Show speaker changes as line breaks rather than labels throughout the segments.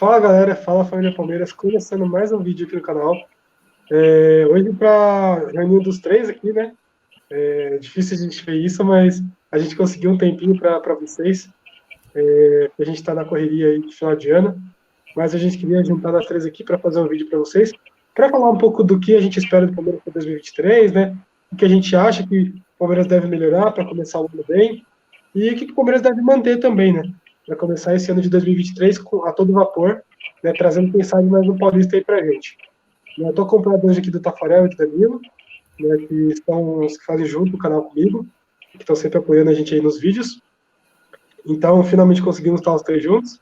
Fala galera, fala família Palmeiras, começando mais um vídeo aqui no canal. Hoje para reunião dos três aqui, né? É difícil a gente ver isso, mas a gente conseguiu um tempinho para vocês. A gente está na correria aí de final de ano, mas a gente queria juntar nós três aqui para fazer um vídeo para vocês, para falar um pouco do que a gente espera do Palmeiras para 2023, né? O que a gente acha que o Palmeiras deve melhorar para começar o ano bem e o que o Palmeiras deve manter também, né? Para começar esse ano de 2023 a todo vapor, né? Trazendo quem sabe mais um paulista aí para gente. Eu estou acompanhado hoje aqui do Tafarel e do Danilo, né? Que fazem junto o canal comigo, que estão sempre apoiando a gente aí nos vídeos. Então, finalmente conseguimos estar os três juntos.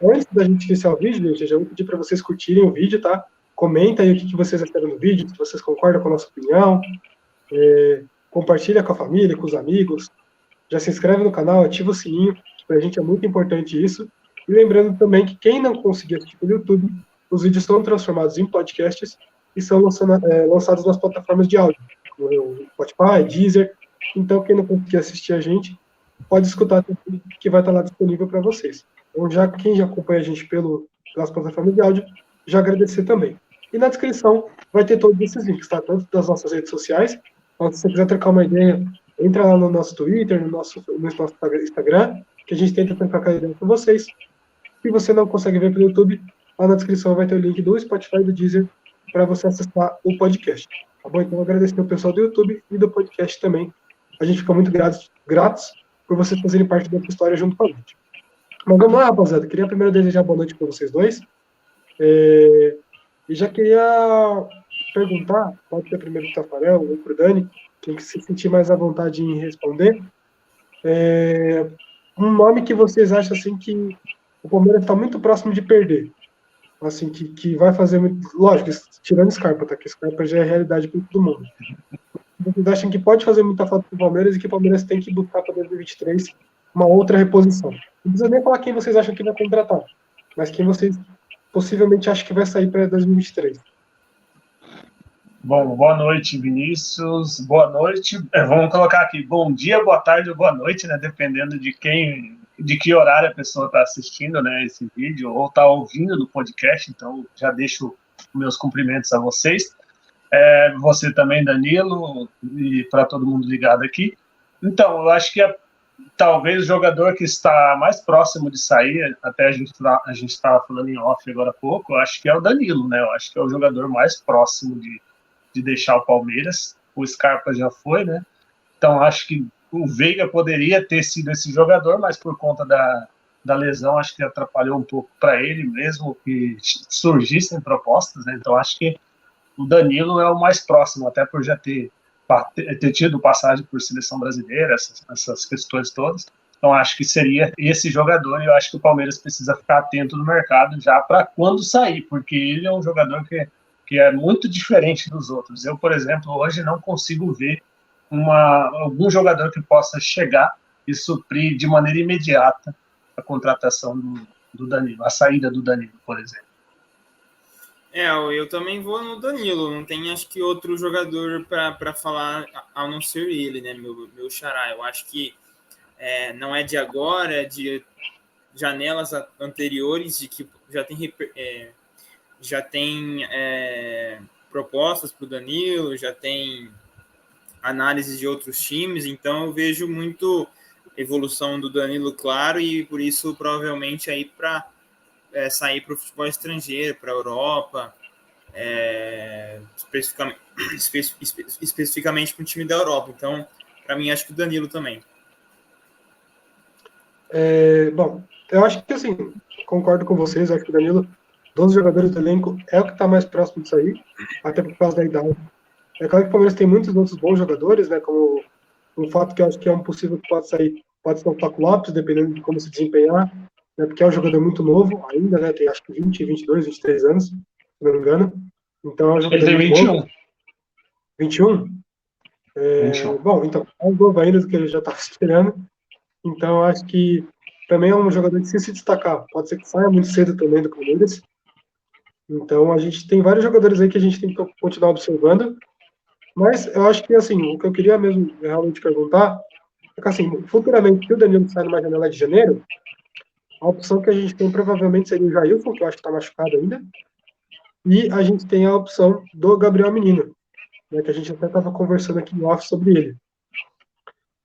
Antes da gente iniciar o vídeo, gente, eu já vou pedir para vocês curtirem o vídeo, tá? Comenta aí o que vocês acharam do vídeo, se vocês concordam com a nossa opinião. Compartilha com a família, com os amigos. Já se inscreve no canal, ativa o sininho, para a gente é muito importante isso. E lembrando também que quem não conseguir assistir pelo YouTube, os vídeos são transformados em podcasts e são lançados nas plataformas de áudio, como o Spotify, Deezer. Então, quem não conseguir assistir a gente, pode escutar também, que vai estar lá disponível para vocês. Então, quem já acompanha a gente pelas plataformas de áudio, já agradecer também. E na descrição vai ter todos esses links, tá? Tanto das nossas redes sociais, então, se você quiser trocar uma ideia, entra lá no nosso Twitter, no nosso Instagram, que a gente tenta trocar aquela ideia com vocês. Se você não consegue ver pelo YouTube, lá na descrição vai ter o link do Spotify e do Deezer para você acessar o podcast. Tá bom? Então, agradecer ao pessoal do YouTube e do podcast também. A gente fica muito gratos por vocês fazerem parte dessa história junto com a gente. Mas vamos lá, rapaziada. Queria primeiro desejar boa noite para vocês dois. E já queria perguntar, pode ser primeiro para o Tafarel ou para o Dani, quem se sentir mais à vontade em responder. Um nome que vocês acham assim que o Palmeiras está muito próximo de perder. Assim, que vai fazer muito. Lógico, tirando Scarpa, tá? Que Scarpa já é realidade para todo mundo. Vocês acham que pode fazer muita falta para o Palmeiras e que o Palmeiras tem que buscar para 2023 uma outra reposição? Não precisa nem falar quem vocês acham que vai contratar, mas quem vocês possivelmente acham que vai sair para 2023.
Bom, boa noite, Vinícius. Boa noite. Vamos colocar aqui bom dia, boa tarde ou boa noite, né? Dependendo de que horário a pessoa está assistindo, né, esse vídeo ou está ouvindo no podcast. Então, já deixo meus cumprimentos a vocês. Você também, Danilo, e para todo mundo ligado aqui. Então, eu acho que talvez o jogador que está mais próximo de sair, até a gente estava falando em off agora há pouco, eu acho que é o Danilo, né? Eu acho que é o jogador mais próximo de deixar o Palmeiras. O Scarpa já foi, né? Então, acho que o Veiga poderia ter sido esse jogador, mas por conta da lesão, acho que atrapalhou um pouco para ele, mesmo que surgissem propostas, né? Então, acho que o Danilo é o mais próximo, até por já ter tido passagem por seleção brasileira, essas questões todas. Então, acho que seria esse jogador, e eu acho que o Palmeiras precisa ficar atento no mercado já para quando sair, porque ele é um jogador que é muito diferente dos outros. Eu, por exemplo, hoje não consigo ver algum jogador que possa chegar e suprir de maneira imediata a contratação do Danilo, a saída do Danilo, por exemplo.
Eu também vou no Danilo, não tem acho que outro jogador para falar a não ser ele, né, meu xará. Eu acho que não é de agora, é de janelas anteriores, de que já tem propostas para o Danilo, já tem análises de outros times, então eu vejo muito evolução do Danilo, claro, e por isso provavelmente aí para sair para o futebol estrangeiro, para a Europa, especificamente para o time da Europa. Então, para mim, acho que o Danilo também.
Bom, eu acho que assim, concordo com vocês, acho que o Danilo, dos jogadores do elenco, é o que está mais próximo de sair, até por causa da idade. É claro que o Palmeiras tem muitos outros bons jogadores, né, como um fato que eu acho que é um possível que pode sair, pode ser o Flaco Lopes, dependendo de como se desempenhar, né, porque é um jogador muito novo ainda, né, tem acho que 20, 22, 23 anos, se não me engano. Então é um jogador
ele tem 21. Novo.
21? 21. Bom, então é um novo ainda do que ele já está esperando. Então acho que também é um jogador que se destacar, pode ser que saia muito cedo também do Palmeiras. Então a gente tem vários jogadores aí que a gente tem que continuar observando. Mas eu acho que, assim, o que eu queria mesmo realmente perguntar é que, assim, futuramente, se o Danilo sair numa janela de janeiro, A opção que a gente tem provavelmente seria o Jailson, que eu acho que está machucado ainda. E a gente tem a opção do Gabriel Menino, né, que a gente até estava conversando aqui no off sobre ele.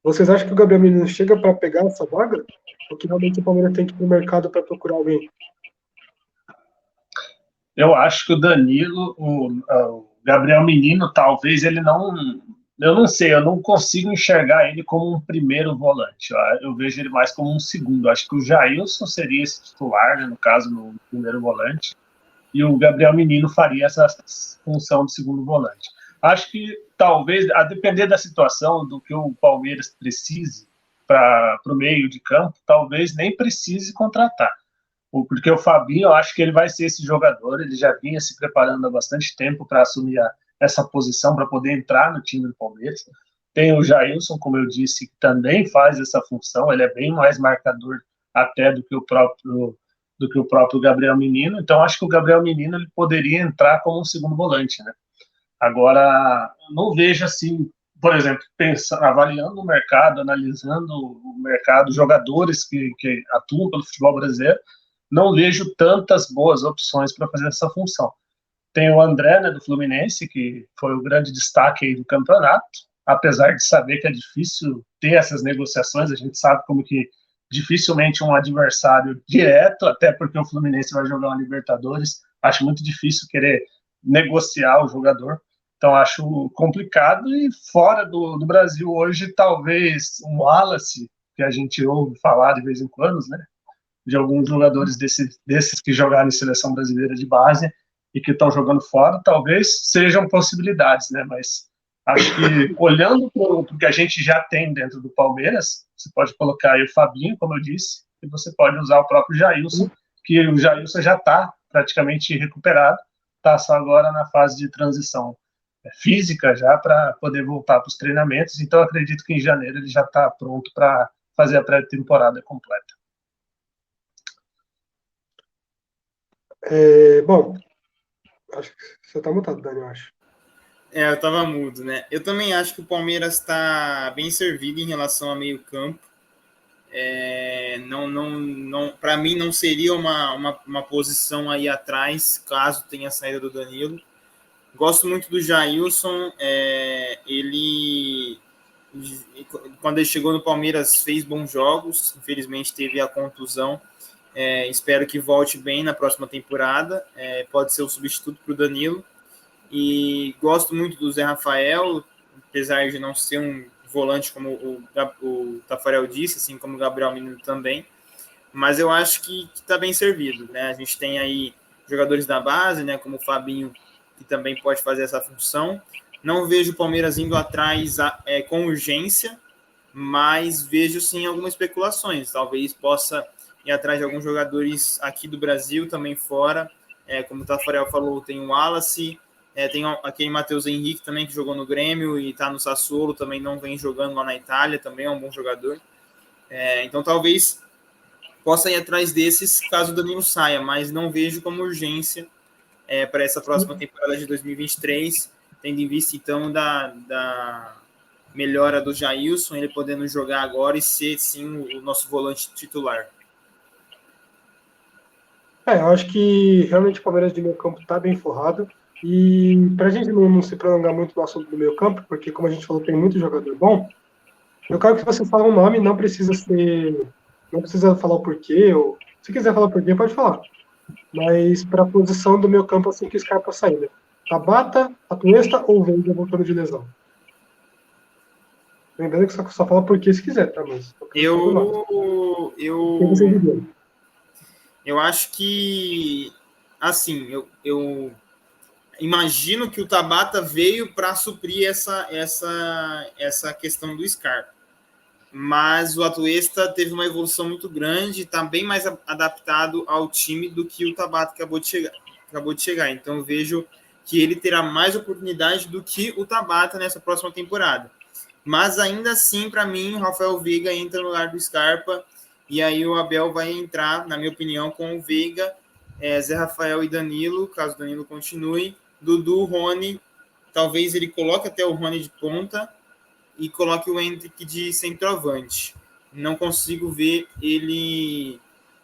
Vocês acham que o Gabriel Menino chega para pegar essa vaga? Ou que realmente o Palmeiras tem que ir para o mercado para procurar alguém?
Eu acho que o Danilo, o Gabriel Menino, talvez ele não. Eu não sei, eu não consigo enxergar ele como um primeiro volante. Eu vejo ele mais como um segundo. Acho que o Jailson seria esse titular, né, no caso, no primeiro volante. E o Gabriel Menino faria essa função de segundo volante. Acho que talvez, a depender da situação, do que o Palmeiras precise para o meio de campo, talvez nem precise contratar. Porque o Fabinho, eu acho que ele vai ser esse jogador, ele já vinha se preparando há bastante tempo para assumir essa posição, para poder entrar no time do Palmeiras. Tem o Jailson, como eu disse, que também faz essa função, ele é bem mais marcador até do que o próprio Gabriel Menino, então acho que o Gabriel Menino ele poderia entrar como um segundo volante, né? Agora, não vejo assim, por exemplo, avaliando o mercado, analisando o mercado, jogadores que atuam pelo futebol brasileiro, não vejo tantas boas opções para fazer essa função. Tem o André, né, do Fluminense, que foi o grande destaque aí do campeonato, apesar de saber que é difícil ter essas negociações, a gente sabe como que dificilmente um adversário direto, até porque o Fluminense vai jogar uma Libertadores, acho muito difícil querer negociar o jogador, então acho complicado. E fora do Brasil hoje, talvez um Wallace, que a gente ouve falar de vez em quando, né, de alguns jogadores desses que jogaram em seleção brasileira de base e que estão jogando fora, talvez sejam possibilidades, né? Mas acho que, olhando para o que a gente já tem dentro do Palmeiras, você pode colocar aí o Fabinho, como eu disse, e você pode usar o próprio Jailson, que o Jailson já está praticamente recuperado, está só agora na fase de transição física já para poder voltar para os treinamentos, então acredito que em janeiro ele já está pronto para fazer a pré-temporada completa.
Bom, acho que você está mutado, Dani, eu acho.
Eu estava mudo, né? Eu também acho que o Palmeiras está bem servido em relação ao meio-campo. Para mim, não seria uma posição aí atrás, caso tenha saída do Danilo. Gosto muito do Jailson. Ele, quando ele chegou no Palmeiras, fez bons jogos. Infelizmente, teve a contusão. Espero que volte bem na próxima temporada. Pode ser o substituto para o Danilo. E gosto muito do Zé Rafael, apesar de não ser um volante como o Tafarel disse, assim como o Gabriel Menino também. Mas eu acho que está bem servido, né? A gente tem aí jogadores da base, né, como o Fabinho, que também pode fazer essa função. Não vejo o Palmeiras indo atrás com urgência, mas vejo sim algumas especulações. Talvez possa ir atrás de alguns jogadores aqui do Brasil, também fora. Como o Tafarel falou, tem o Wallace, tem aquele Matheus Henrique também, que jogou no Grêmio e está no Sassuolo, também não vem jogando lá na Itália, também é um bom jogador. Então talvez possa ir atrás desses caso o Danilo saia, mas não vejo como urgência para essa próxima temporada de 2023, tendo em vista então da melhora do Jailson, ele podendo jogar agora e ser sim o nosso volante titular.
Eu acho que realmente o Palmeiras de meio campo está bem forrado. E para a gente não se prolongar muito no assunto do meio campo, porque como a gente falou, tem muito jogador bom, eu quero que você fale um nome, não precisa falar o porquê, ou se quiser falar o porquê, pode falar. Mas para a posição do meio campo assim que o Scarpa sair, né? Tabata, Atuesta ou Veiga voltando de lesão? Lembrando que só fala porquê se quiser, tá? Mas
eu acho que assim, eu imagino que o Tabata veio para suprir essa questão do Scarpa. Mas o Atuesta teve uma evolução muito grande, está bem mais adaptado ao time do que o Tabata acabou de chegar. Então eu vejo que ele terá mais oportunidade do que o Tabata nessa próxima temporada. Mas ainda assim, para mim, o Rafael Veiga entra no lugar do Scarpa, e aí o Abel vai entrar, na minha opinião, com o Veiga, Zé Rafael e Danilo, caso o Danilo continue, Dudu, Rony, talvez ele coloque até o Rony de ponta, e coloque o Hendrick de centroavante. Não consigo ver ele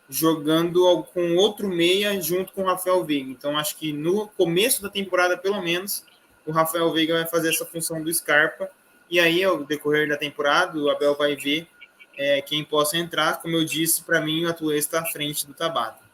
jogando com outro meia junto com o Rafael Veiga. Então, acho que no começo da temporada, pelo menos, o Rafael Veiga vai fazer essa função do Scarpa. E aí, ao decorrer da temporada, o Abel vai ver quem possa entrar. Como eu disse, para mim, o Atuesta está à frente do Tabata.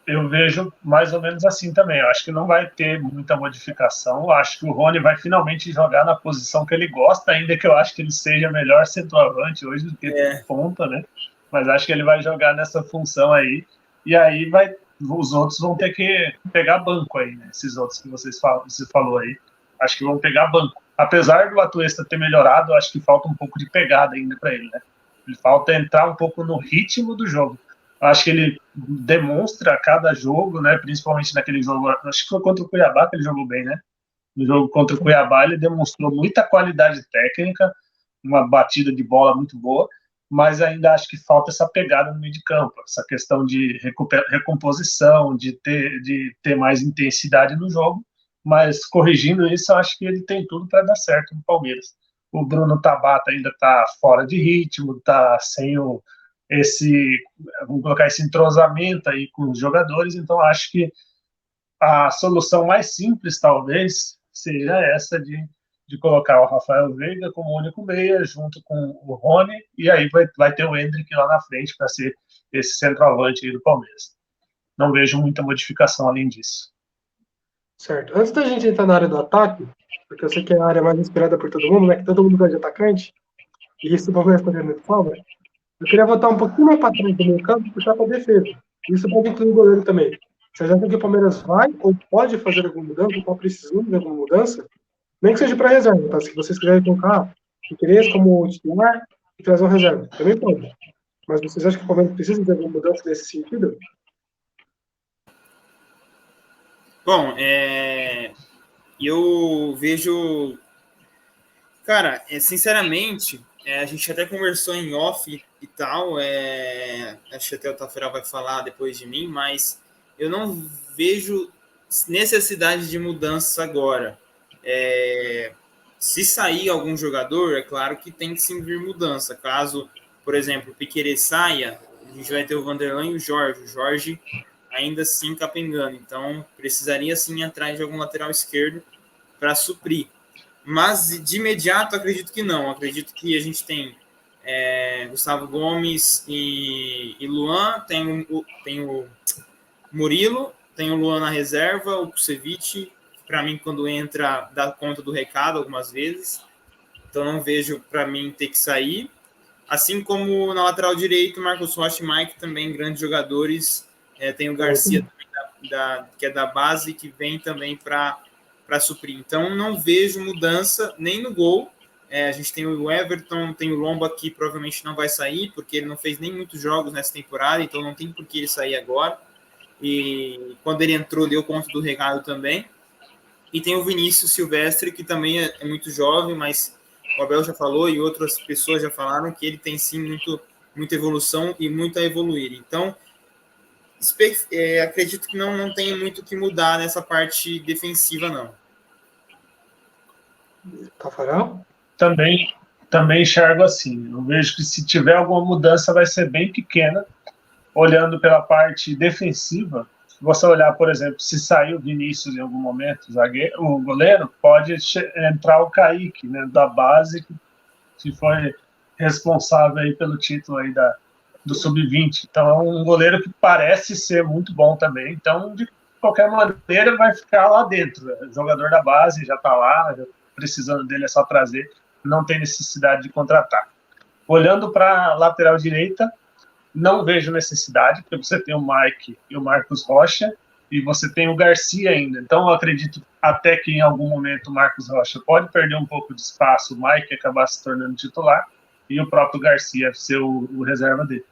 Eu vejo mais ou menos assim também. Eu acho que não vai ter muita modificação. Eu acho que o Rony vai finalmente jogar na posição que ele gosta, ainda que eu acho que ele seja melhor centroavante hoje do que ponta, né? Mas acho que ele vai jogar nessa função aí. E aí os outros vão ter que pegar banco aí, né? Esses outros que você falou aí. Acho que vão pegar banco. Apesar do Atuesta ter melhorado, acho que falta um pouco de pegada ainda para ele, né? Ele falta entrar um pouco no ritmo do jogo. Acho que ele demonstra a cada jogo, né? Principalmente naquele jogo, acho que foi contra o Cuiabá que ele jogou bem, né? No jogo contra o Cuiabá ele demonstrou muita qualidade técnica, uma batida de bola muito boa, mas ainda acho que falta essa pegada no meio de campo, essa questão de recomposição, de ter mais intensidade no jogo, mas corrigindo isso, eu acho que ele tem tudo para dar certo no Palmeiras. O Bruno Tabata ainda está fora de ritmo, está sem vamos colocar esse entrosamento aí com os jogadores, então acho que a solução mais simples, talvez, seja essa de colocar o Rafael Veiga como único meia, junto com o Rony, e aí vai ter o Endrick lá na frente para ser esse centroavante aí do Palmeiras. Não vejo muita modificação além disso.
Certo. Antes da gente entrar na área do ataque, porque eu sei que é a área mais inspirada por todo mundo, né? Que todo mundo gosta de atacante, e isso o Palmeiras está vendo de falta. Eu queria voltar um pouquinho mais para trás do meio campo e puxar para a defesa. Isso pode incluir o goleiro também. Vocês acham que o Palmeiras vai ou pode fazer alguma mudança, ou está precisando de alguma mudança? Nem que seja para reserva, tá? Se vocês quiserem colocar Piquerez como titular e trazer um reserva, também pode. Mas vocês acham que o Palmeiras precisa de alguma mudança nesse sentido?
Bom, eu vejo... Cara, sinceramente, a gente até conversou em off e tal, acho que até o Taferel vai falar depois de mim, mas eu não vejo necessidade de mudança agora. Se sair algum jogador, é claro que tem que sim vir mudança. Caso, por exemplo, o Piquerez saia, a gente vai ter o Vanderlan e o Jorge. O Jorge ainda assim capengando, então precisaria sim ir atrás de algum lateral esquerdo para suprir. Mas de imediato acredito que não. Acredito que a gente tem Gustavo Gomes e Luan, tem o Murilo, tem o Luan na reserva, o Kusevich, para mim, quando entra, dá conta do recado algumas vezes. Então não vejo para mim ter que sair. Assim como na lateral direito, Marcos Rocha e Mike também grandes jogadores. Tem o Garcia também que é da base, que vem também para suprir. Então, não vejo mudança nem no gol. A gente tem o Everton, tem o Lomba, que provavelmente não vai sair, porque ele não fez nem muitos jogos nessa temporada, então não tem por que ele sair agora. E quando ele entrou, deu conta do recado também. E tem o Vinícius Silvestre, que também é muito jovem, mas o Abel já falou e outras pessoas já falaram que ele tem sim muita evolução e muito a evoluir. Então, acredito que não tem muito o que mudar nessa parte defensiva, não.
Tafarel?
Também enxergo assim. Eu vejo que se tiver alguma mudança vai ser bem pequena. Olhando pela parte defensiva, se você olhar, por exemplo, se sair o Vinícius em algum momento, o goleiro, pode entrar o Kaique, né, da base, que foi responsável aí pelo título aí do Sub-20. Então, é um goleiro que parece ser muito bom também. Então, de qualquer maneira, vai ficar lá dentro. O jogador da base já está lá, precisando dele é só trazer, não tem necessidade de contratar. Olhando para a lateral direita, não vejo necessidade, porque você tem o Mike e o Marcos Rocha, e você tem o Garcia ainda. Então, eu acredito até que em algum momento o Marcos Rocha pode perder um pouco de espaço, o Mike acabar se tornando titular, e o próprio Garcia ser o reserva dele.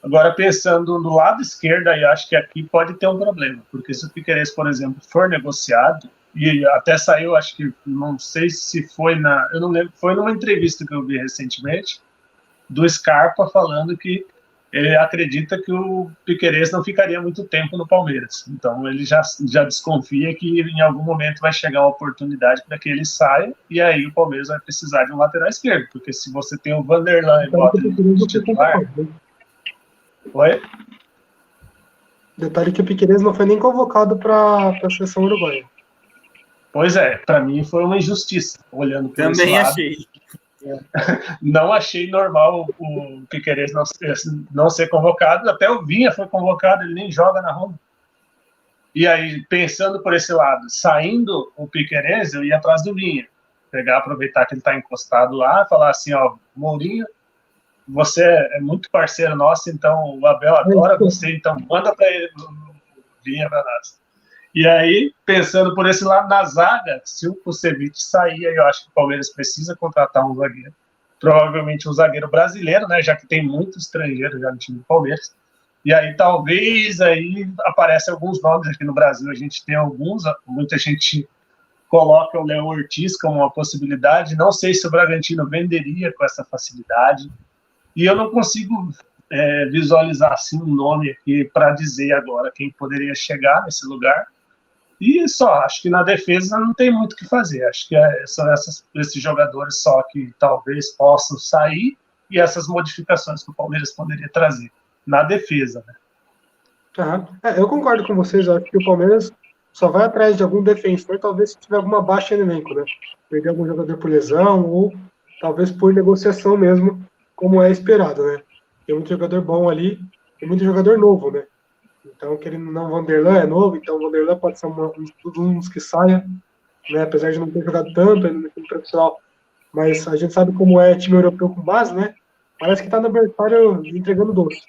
Agora, pensando no lado esquerdo, aí acho que aqui pode ter um problema, porque se o Piquerez, por exemplo, for negociado, e até saiu, acho que, não sei se foi eu não lembro, foi numa entrevista que eu vi recentemente, do Scarpa falando que ele acredita que o Piquerez não ficaria muito tempo no Palmeiras. Então, ele já desconfia que em algum momento vai chegar uma oportunidade para que ele saia, e aí o Palmeiras vai precisar de um lateral esquerdo, porque se você tem o Vanderlan e bota ele de titular... Oi?
Detalhe que o Piquerez não foi nem convocado para a seleção uruguaia.
Pois é, para mim foi uma injustiça, olhando por esse
Também
lado.
achei.
Não achei normal o Piquerez não ser convocado, até o Vinha foi convocado, ele nem joga na Roma. E aí, pensando por esse lado, saindo o Piquerez, eu ia atrás do Vinha. Aproveitar que ele está encostado lá, falar assim, ó, Mourinho, você é muito parceiro nosso, então o Abel adora você, então manda para ele o Vinha para nós. E aí, pensando por esse lado, na zaga, se o Kusevich sair, eu acho que o Palmeiras precisa contratar um zagueiro. Provavelmente um zagueiro brasileiro, né, já que tem muito estrangeiro já no time do Palmeiras. E aí, talvez, aí aparecem alguns nomes aqui no Brasil. A gente tem alguns, muita gente coloca o Léo Ortiz como uma possibilidade. Não sei se o Bragantino venderia com essa facilidade. E eu não consigo visualizar assim um nome aqui para dizer agora quem poderia chegar nesse lugar. E só, acho que na defesa não tem muito o que fazer. Acho que são esses jogadores só que talvez possam sair e essas modificações que o Palmeiras poderia trazer na defesa, né?
Eu concordo com vocês. Eu acho que o Palmeiras só vai atrás de algum defensor, talvez se tiver alguma baixa no elenco, né? Perder algum jogador por lesão ou talvez por negociação mesmo, como é esperado, né? Tem muito jogador bom ali, tem muito jogador novo, né? Então, querendo não, Vanderlan é novo, então o Vanderlan pode ser um dos que saia, né? Apesar de não ter jogado tanto ainda no time profissional, mas a gente sabe como é time europeu com base, né? Parece que tá no berçário entregando doce.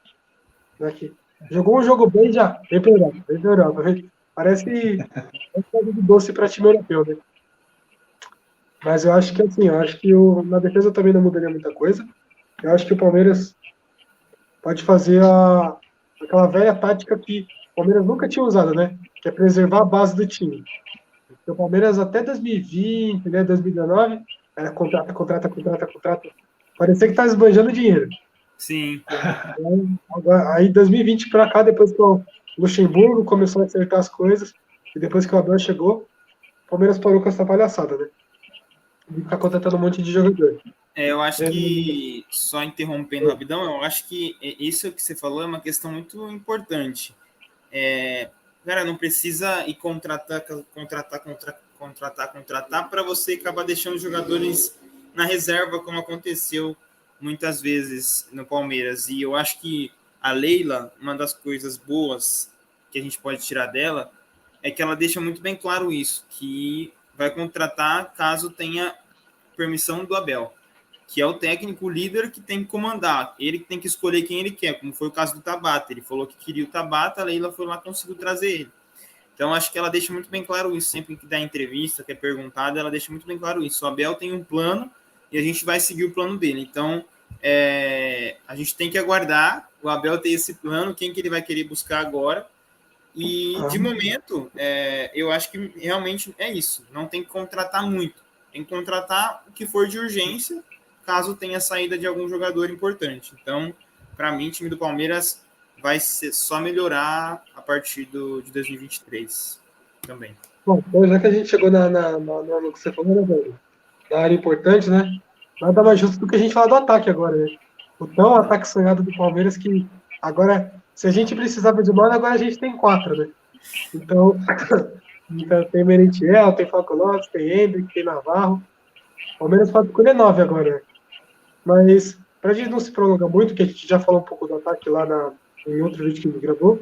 Né? Que jogou um jogo bem já, vem pra Europa. Parece um de doce para time europeu, né? Mas eu acho que assim, na defesa também não mudaria muita coisa. Eu acho que o Palmeiras pode fazer aquela velha tática que o Palmeiras nunca tinha usado, né? Que é preservar a base do time. Porque o Palmeiras até 2020, né, 2019, era contrata. Parecia que tá esbanjando dinheiro.
Sim.
Aí 2020 para cá, depois que o Luxemburgo começou a acertar as coisas, e depois que o Abel chegou, o Palmeiras parou com essa palhaçada, né? De ficar contratando um monte de jogador.
Eu acho que, só interrompendo rapidão, eu acho que isso que você falou é uma questão muito importante. Cara, não precisa ir contratar para você acabar deixando jogadores na reserva, como aconteceu muitas vezes no Palmeiras. E eu acho que a Leila, uma das coisas boas que a gente pode tirar dela, é que ela deixa muito bem claro isso, que vai contratar caso tenha permissão do Abel, que é o técnico, o líder que tem que comandar, ele que tem que escolher quem ele quer, como foi o caso do Tabata. Ele falou que queria o Tabata, a Leila foi lá e conseguiu trazer ele. Então, acho que ela deixa muito bem claro isso, sempre que dá entrevista, que é perguntada, ela deixa muito bem claro isso. O Abel tem um plano e a gente vai seguir o plano dele. Então, a gente tem que aguardar o Abel ter esse plano, quem que ele vai querer buscar agora. E, de momento, eu acho que realmente é isso. Não tem que contratar muito. Tem que contratar o que for de urgência, caso tenha saída de algum jogador importante. Então, para mim, o time do Palmeiras vai só melhorar a partir de 2023 também.
Bom, então já que a gente chegou no que você falou, né, velho? Na área importante, né? Nada mais justo do que a gente falar do ataque agora, né? O tão ataque sonhado do Palmeiras que agora, se a gente precisava de bola, agora a gente tem 4, né? Então tem Merentiel, tem Falco Lopes, tem Hendrick, tem Navarro. O Palmeiras pode escolher 9 agora, né? Mas, pra gente não se prolongar muito, que a gente já falou um pouco do ataque lá em outro vídeo que a gente gravou,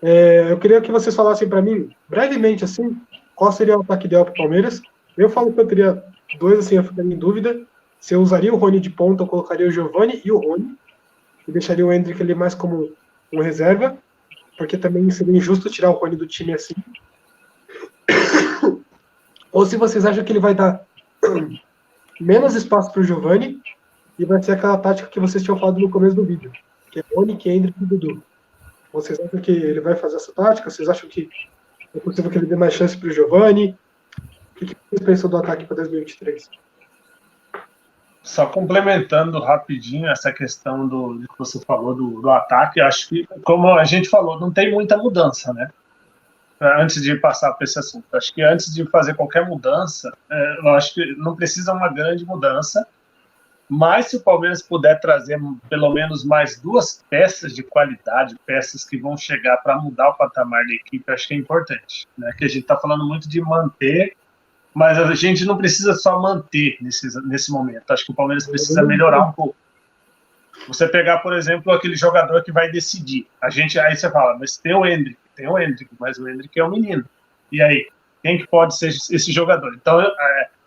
eu queria que vocês falassem para mim, brevemente, assim, qual seria o ataque ideal para o Palmeiras. Eu falo que eu teria 2, assim, eu ficaria em dúvida. Se eu usaria o Rony de ponta, eu colocaria o Giovani e o Rony, e deixaria o Hendrick ali mais como um reserva, porque também seria injusto tirar o Rony do time assim. Ou se vocês acham que ele vai dar menos espaço para o Giovani, e vai ser aquela tática que vocês tinham falado no começo do vídeo, que é Rony, Hendrick e Dudu. Vocês acham que ele vai fazer essa tática? Vocês acham que é possível que ele dê mais chance para o Giovani? O que vocês pensam do ataque para 2023?
Só complementando rapidinho essa questão do que você falou do ataque, acho que, como a gente falou, não tem muita mudança, né? Antes de passar para esse assunto. Acho que antes de fazer qualquer mudança, eu acho que não precisa uma grande mudança. Mas se o Palmeiras puder trazer pelo menos mais 2 peças de qualidade, peças que vão chegar para mudar o patamar da equipe, acho que é importante. Né? Que a gente está falando muito de manter, mas a gente não precisa só manter nesse momento. Acho que o Palmeiras precisa melhorar um pouco. Você pegar, por exemplo, aquele jogador que vai decidir. Aí você fala, mas tem o Endrick, mas o Endrick é um menino. E aí, quem que pode ser esse jogador? Então,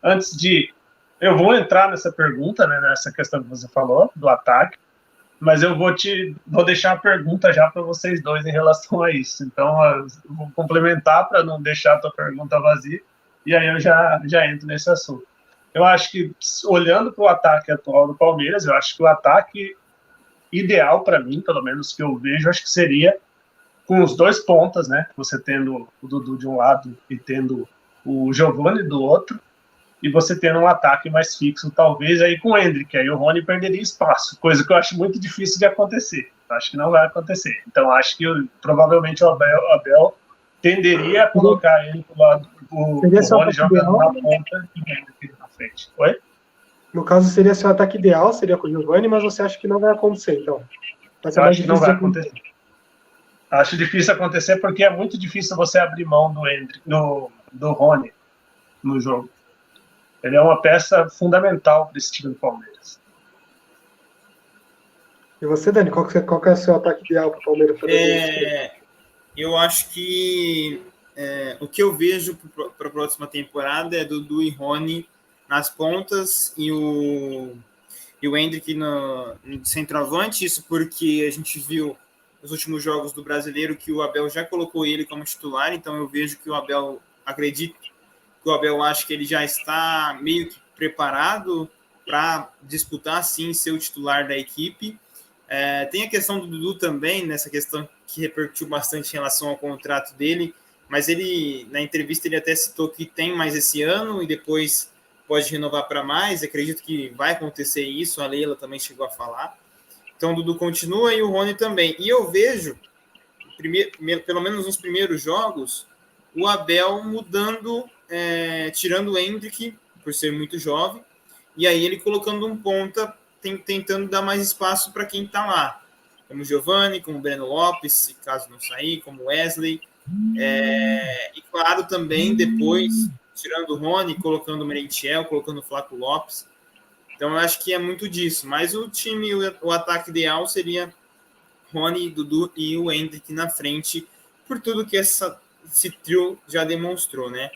antes de... Eu vou entrar nessa pergunta, né, nessa questão que você falou, do ataque, mas eu vou deixar a pergunta já para vocês dois em relação a isso. Então, eu vou complementar para não deixar a tua pergunta vazia, e aí eu já entro nesse assunto. Eu acho que, olhando para o ataque atual do Palmeiras, eu acho que o ataque ideal para mim, pelo menos que eu vejo, acho que seria com os 2 pontas, né? Você tendo o Dudu de um lado e tendo o Giovani do outro, e você tendo um ataque mais fixo, talvez aí com o Endrick, aí o Rony perderia espaço, coisa que eu acho muito difícil de acontecer. Acho que não vai acontecer. Então acho que provavelmente o Abel tenderia a colocar ele pro lado do Rony jogando na ponta e o Endrick na frente. Oi?
No caso, seria seu ataque ideal, seria com o Giovani, mas você acha que não vai acontecer, então?
Eu acho que não vai acontecer. Acho difícil acontecer porque é muito difícil você abrir mão do Endrick, do Rony no jogo. Ele é uma peça fundamental para esse time do Palmeiras.
E você, Dani, qual que é o seu ataque ideal para o Palmeiras?
Eu acho que o que eu vejo para a próxima temporada é Dudu e Rony nas pontas e o Endrick no centroavante, isso porque a gente viu nos últimos jogos do Brasileiro que o Abel já colocou ele como titular, então eu vejo que o Abel, acredito que o Abel acha que ele já está meio que preparado para disputar, sim, ser o titular da equipe. Tem a questão do Dudu também, nessa questão que repercutiu bastante em relação ao contrato dele, mas ele, na entrevista, ele até citou que tem mais esse ano e depois pode renovar para mais. Acredito que vai acontecer isso, a Leila também chegou a falar. Então o Dudu continua e o Rony também. E eu vejo, pelo menos nos primeiros jogos, o Abel mudando, tirando o Endrick, por ser muito jovem, e aí ele colocando um ponta, tentando dar mais espaço para quem está lá, como o Giovani, como o Breno Lopes, caso não sair, como o Wesley, e claro também depois, tirando o Rony, colocando o Merentiel, colocando o Flávio Lopes. Então eu acho que é muito disso, mas o time, o ataque ideal seria Rony, Dudu e o Endrick na frente, por tudo que esse trio já demonstrou, né?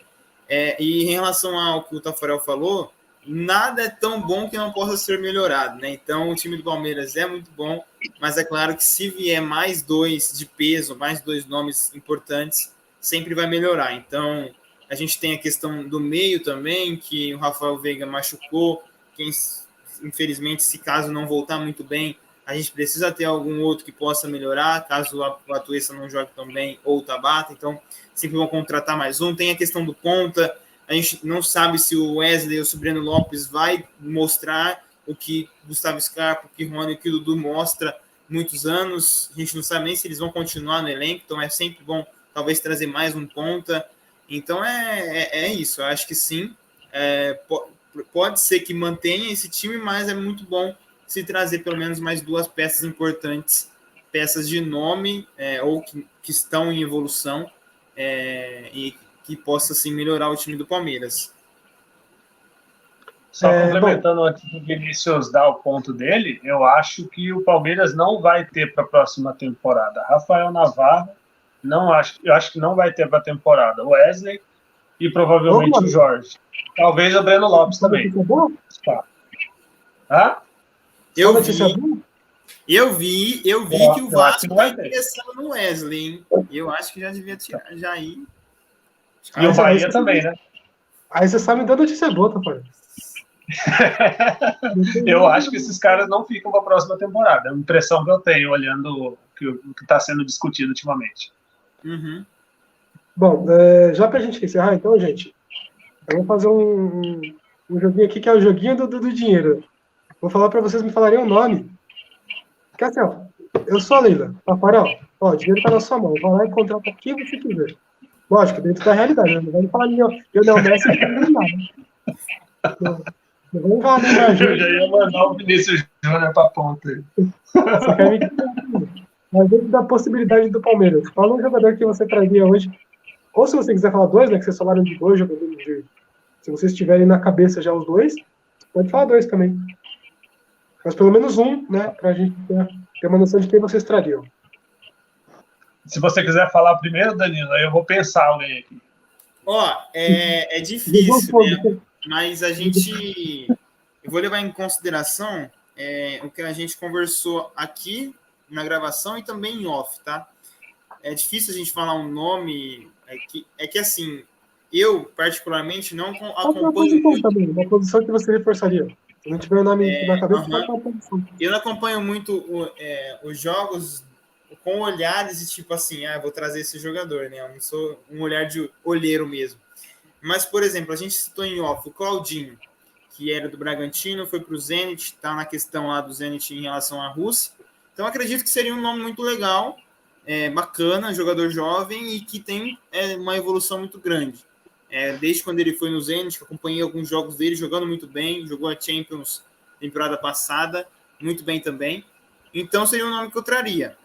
E em relação ao que o Tafarel falou, nada é tão bom que não possa ser melhorado, né? Então o time do Palmeiras é muito bom, mas é claro que se vier mais 2 de peso, mais 2 nomes importantes, sempre vai melhorar. Então a gente tem a questão do meio também, que o Rafael Veiga machucou, infelizmente, se caso não voltar muito bem, a gente precisa ter algum outro que possa melhorar, caso o Atuesta não jogue tão bem, ou o Tabata, então sempre vão contratar mais um. Tem a questão do ponta, a gente não sabe se o Wesley ou se o Breno Lopes vai mostrar o que Gustavo Scarpa, o que Rony, o que o Dudu mostra muitos anos, a gente não sabe nem se eles vão continuar no elenco, então é sempre bom talvez trazer mais um ponta. Então é isso, eu acho que sim, pode ser que mantenha esse time, mas é muito bom se trazer pelo menos mais 2 peças importantes, peças de nome, ou que estão em evolução, e que possa assim, melhorar o time do Palmeiras.
Só complementando antes do Vinícius dar o ponto dele, eu acho que o Palmeiras não vai ter para a próxima temporada Rafael Navarro, eu acho que não vai ter para a temporada o Wesley e provavelmente o Jorge. Talvez o Breno Lopes também.
Eu vi que o Vasco está interessando no Wesley, hein? Eu acho que já devia tirar, já ir.
E o Bahia também, né?
Aí você sabe me dar notícia boa, Tafarel.
Eu acho que esses caras não ficam para a próxima temporada. É a impressão que eu tenho olhando o que está sendo discutido ultimamente.
Uhum.
Bom, já para a gente encerrar, então, gente, eu vou fazer um joguinho aqui que é o joguinho do dinheiro. Vou falar para vocês me falarem o nome. Porque assim, ó, eu sou a Leila, Tafarel, o dinheiro está na sua mão. Vai lá e contrata quem você quiser. Lógico, dentro da realidade, não vai me falar Lionel Messi, não tem nada. Vamos falar Neymar
Eu
Júnior.
já ia mandar o Vinícius Júnior para a ponta.
Você quer me tirar? Mas dentro da possibilidade do Palmeiras, fala um jogador que você traria hoje. Ou se você quiser falar dois, né? Que vocês falaram de dois jogadores. Se vocês tiverem na cabeça já os dois, pode falar dois também. Mas pelo menos um, né? Pra gente ter uma noção de quem vocês trariam.
Se você quiser falar primeiro, Danilo, aí eu vou pensar alguém aqui.
É difícil, né? Mas a gente... Eu vou levar em consideração o que a gente conversou aqui na gravação e também em off, tá? É difícil a gente falar um nome... É que assim, eu particularmente não acompanho muito...
Também, uma posição que você reforçaria. Se não tiver o nome na cabeça, qual é a posição?
Eu não acompanho muito os jogos com olhares de tipo assim, vou trazer esse jogador, né? Eu não sou um olhar de olheiro mesmo. Mas, por exemplo, a gente citou em off o Claudinho, que era do Bragantino, foi para o Zenit, está na questão lá do Zenit em relação à Rússia. Então, acredito que seria um nome muito legal, bacana, jogador jovem e que tem uma evolução muito grande. Desde quando ele foi no Zenit, acompanhei alguns jogos dele jogando muito bem, jogou a Champions temporada passada, muito bem também. Então, seria um nome que eu traria.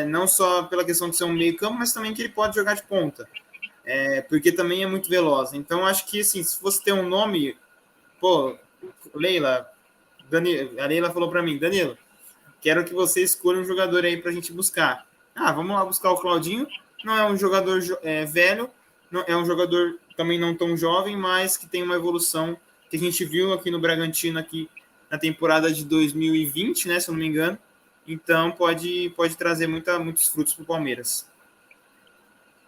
Não só pela questão de ser um meio campo, mas também que ele pode jogar de ponta. Porque também é muito veloz. Então, acho que, assim, se fosse ter um nome... Pô, Leila, a Leila falou para mim, Danilo, quero que você escolha um jogador aí para a gente buscar. Vamos lá buscar o Claudinho. Não é um jogador velho, não, é um jogador também não tão jovem, mas que tem uma evolução que a gente viu aqui no Bragantino aqui na temporada de 2020, né, se eu não me engano. Então, pode trazer muitos frutos para o Palmeiras.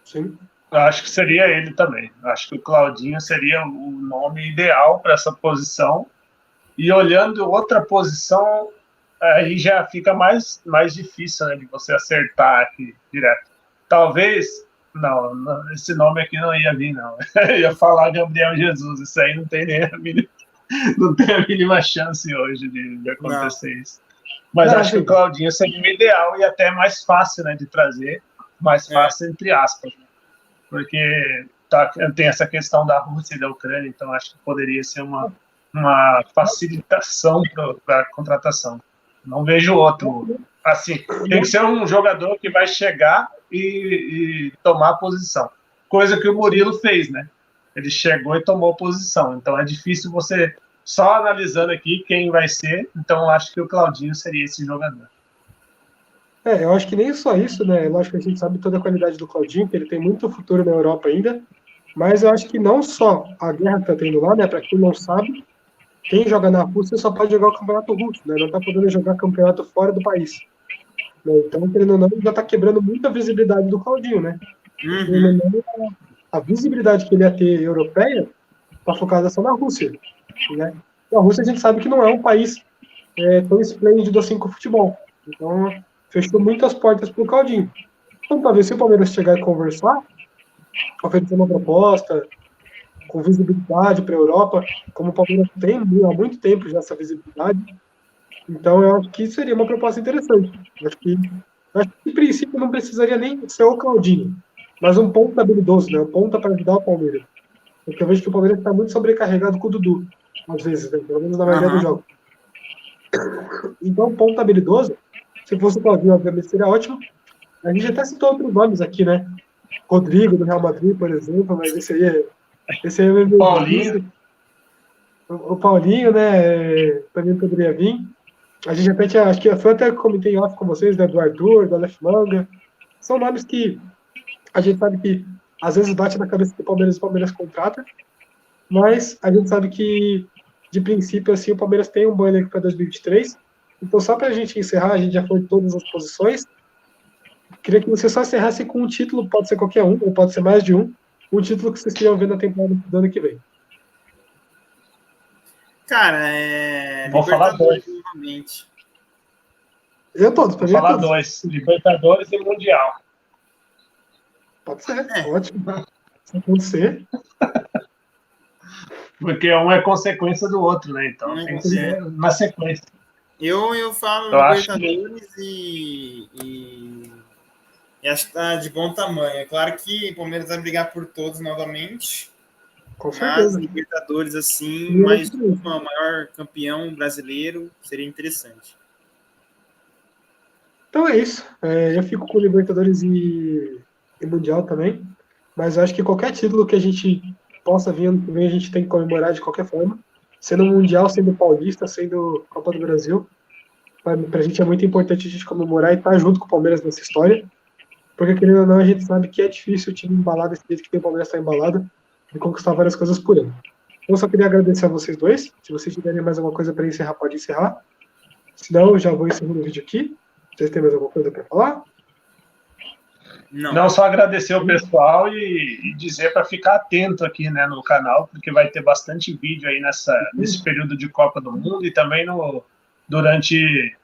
Sim.
Eu acho que seria ele também. Eu acho que o Claudinho seria o nome ideal para essa posição. E olhando outra posição, aí já fica mais difícil, né, de você acertar aqui direto. Talvez, não, esse nome aqui não ia vir, não. Eu ia falar Gabriel Jesus, isso aí não tem nem a mínima chance hoje de acontecer isso. Mas acho que o Claudinho seria o ideal e até mais fácil, né, de trazer, mais fácil entre aspas, né? Porque tem essa questão da Rússia e da Ucrânia, então acho que poderia ser uma facilitação para a contratação. Não vejo outro. Assim, tem que ser um jogador que vai chegar e tomar a posição. Coisa que o Murilo fez, né? Ele chegou e tomou posição. Então é difícil você, só analisando aqui quem vai ser, então acho que o Claudinho seria esse jogador.
Eu acho que nem só isso, né? Lógico que a gente sabe toda a qualidade do Claudinho, que ele tem muito futuro na Europa ainda, mas eu acho que não só a guerra que tá tendo lá, né? Para quem não sabe, quem joga na Rússia só pode jogar o campeonato russo, né? Não tá podendo jogar campeonato fora do país. Né? Então, querendo ou não, já tá quebrando muita visibilidade do Claudinho, né? A visibilidade que ele ia ter europeia tá focada só na Rússia, né? E a Rússia a gente sabe que não é um país tão esplêndido assim com o futebol. Então, fechou muitas portas para o Claudinho. Então, talvez se o Palmeiras chegar e conversar, oferecer uma proposta com visibilidade para a Europa, como o Palmeiras tem há muito tempo já essa visibilidade, então eu acho que seria uma proposta interessante. Acho que em princípio não precisaria nem ser o Claudinho, mas um ponta habilidoso, né? Um ponta para ajudar o Palmeiras. Porque eu vejo que o Palmeiras está muito sobrecarregado com o Dudu, às vezes, né? Pelo menos na maioria dos jogos. Então, ponta habilidoso, se fosse o Claudinho, obviamente seria ótimo. A gente até citou outros nomes aqui, né? Rodrigo, do Real Madrid, por exemplo, mas esse aí é meio
Paulinho.
O Paulinho, né? Também poderia vir. A gente até tinha, acho que eu até comentei off com vocês, né? Do Arthur, do Aleph Manga. São nomes que a gente sabe que às vezes bate na cabeça do Palmeiras e o Palmeiras contrata, mas a gente sabe que, de princípio, assim, o Palmeiras tem um bom elenco para 2023. Então, só para a gente encerrar, a gente já foi de todas as posições. Queria que você só encerrasse com um título, pode ser qualquer um, ou pode ser mais de um título que vocês queriam ver na temporada do ano que vem.
Cara,
Vou falar dois.
Novamente.
Vou falar dois. Libertadores e Mundial.
Pode ser, ótimo. Se acontecer.
Porque um é consequência do outro, né? Então tem que ser na sequência.
Eu falo Libertadores e acho que tá de bom tamanho. É claro que o Palmeiras vai brigar por todos novamente,
Com
Mas
certeza.
Libertadores, assim,
E
mais
é isso.
uma, maior campeão brasileiro, seria interessante.
Então é isso. Eu fico com Libertadores e Mundial também. Mas eu acho que qualquer título que a gente possa vir ano que vem, a gente tem que comemorar de qualquer forma. Sendo Mundial, sendo Paulista, sendo Copa do Brasil. Para a gente é muito importante a gente comemorar e estar junto com o Palmeiras nessa história. Porque, querendo ou não, a gente sabe que é difícil o time embalado desse jeito que tem o Palmeiras está embalado de conquistar várias coisas por ano. Então, eu só queria agradecer a vocês dois. Se vocês tiverem mais alguma coisa para encerrar, pode encerrar. Senão, eu já vou encerrando o vídeo aqui. Vocês têm mais alguma coisa para falar?
Não, só agradecer o pessoal e dizer para ficar atento aqui, né, no canal, porque vai ter bastante vídeo aí nesse período de Copa do Mundo e também durante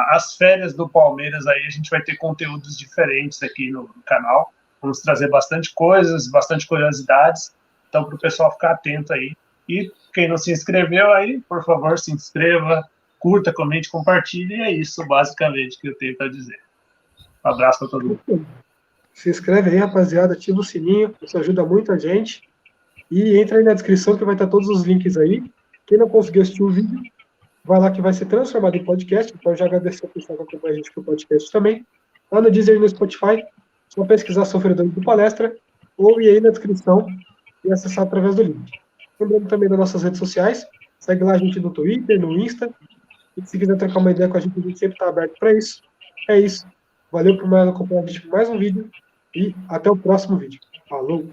as férias do Palmeiras aí a gente vai ter conteúdos diferentes aqui no canal. Vamos trazer bastante coisas, bastante curiosidades, então para o pessoal ficar atento aí. E quem não se inscreveu aí, por favor, se inscreva, curta, comente, compartilhe, e é isso basicamente que eu tenho para dizer. Um abraço para todo mundo.
Se inscreve aí, rapaziada, ativa o sininho, isso ajuda muito a gente. E entra aí na descrição que vai estar todos os links aí. Quem não conseguiu assistir o vídeo, vai lá que vai ser transformado em podcast. Então já agradeço ao pessoal que acompanha a gente pro podcast também. Lá no Deezer e no Spotify, só pesquisar Sofredores do Palestra, ou ir aí na descrição e acessar através do link. Lembrando também das nossas redes sociais, segue lá a gente no Twitter, no Insta. E se quiser trocar uma ideia com a gente sempre está aberto para isso. É isso. Valeu por mais acompanhar a gente por mais um vídeo. E até o próximo vídeo. Falou!